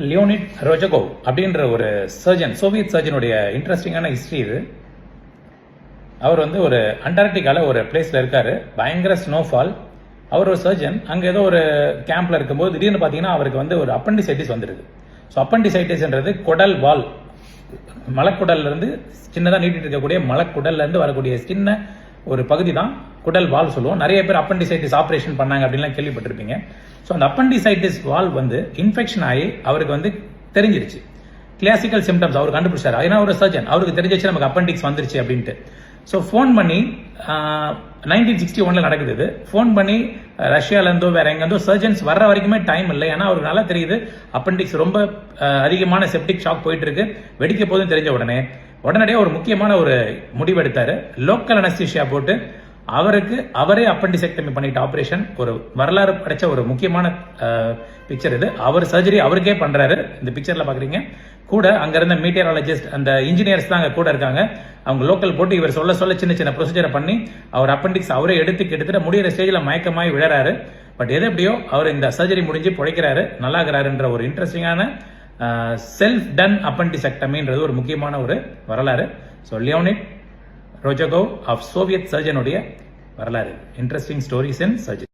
Leonid ரோஜகோவ் அப்படின்ற ஒரு surgeon, Soviet சர்ஜனுடைய இன்ட்ரெஸ்டிங்கான ஹிஸ்ட்ரி இது. அவர் வந்து ஒரு அண்டார்டிகால ஒரு பிளேஸ்ல இருக்காரு, பயங்கர ஸ்னோஃபால். அவர் ஒரு சர்ஜன். அங்கே ஏதோ ஒரு கேம்ப்ல இருக்கும்போது திடீர்னு பார்த்தீங்கன்னா அவருக்கு வந்து ஒரு அப்பண்டிசைட்டிஸ் வந்துருக்கு. ஸோ அப்பண்டிசைட்டிஸ்ன்றது குடல் வால், மலக்குடல்ல இருந்து சின்னதாக நீட்டிட்டு இருக்கக்கூடிய மலக்குடல்ல இருந்து வரக்கூடிய சின்ன ஒரு பகுதி தான் குடல் வால் சொல்லுவோம். நிறைய பேர் அப்பண்டிசைட்டிஸ் ஆப்ரேஷன் பண்ணாங்க அப்படின்லாம் கேள்விப்பட்டிருப்பீங்க. ஸோ அந்த அப்பண்டிசைட்டிஸ் வால் வந்து இன்ஃபெக்ஷன் ஆகி அவருக்கு வந்து தெரிஞ்சிருச்சு. கிளாசிக்கல் சிம்டம்ஸ் அவர் கண்டுபிடிச்சாரு. ஏன்னா ஒரு சர்ஜன், அவருக்கு தெரிஞ்சிச்சு நமக்கு அப்பண்டிக்ஸ் வந்துருச்சு அப்படின்ட்டு. ஸோ ஃபோன் பண்ணி 1961 நடக்குது இது. ஃபோன் பண்ணி ரஷ்யாலேருந்தோ வேற எங்கேருந்தோ சர்ஜன்ஸ் வர்ற வரைக்குமே டைம் இல்லை. ஏன்னா அவருக்கு நல்லா தெரியுது அப்பண்டிக்ஸ் ரொம்ப அதிகமான செப்டிக் ஷாக் போயிட்டு இருக்கு, வெடிக்க போதும் தெரிஞ்ச உடனடியாக ஒரு முக்கியமான ஒரு முடிவு எடுத்தாரு. லோக்கல் அனஸ்தீஷியா போட்டு அவரே அப்பண்டிசெக்டமி பண்ணிட்ட ஆபரேஷன். ஒரு வரலாறு கிடைச்ச ஒரு முக்கியமான பிக்சர் இது. அவர் சர்ஜரி அவருக்கே பண்றாரு. இந்த பிக்சர்ல பாக்குறீங்க. கூட அங்க இருந்த மீட்டியராலஜிஸ்ட், அந்த இன்ஜினியர்ஸ் தான் அங்க கூட இருக்காங்க. அவங்க லோக்கல் போட்டு இவர் சொல்ல சின்ன சின்ன ப்ரொசீஜரை பண்ணி அவர் அப்பண்டிக்ஸ் அவரே எடுத்து கிட்டத்தட்ட முடிகிற ஸ்டேஜில் மயக்கமாய் விழறாரு. பட் எது எப்படியோ அவர் இந்த சர்ஜரி முடிஞ்சு பிழைக்கிறாரு, நல்லா இருக்கிறாருன்ற ஒரு இன்ட்ரெஸ்டிங்கான செல்ஃப் டன் அப்பண்டிசெக்டமின்றது ஒரு முக்கியமான ஒரு வரலாறு. ஸோ லியோனிட் ரோஜகோவ் ஆஃப் சோவியத் சர்ஜனுடைய வரலாறு. இன்ட்ரெஸ்டிங் ஸ்டோரிஸ் இன் சர்ஜரி.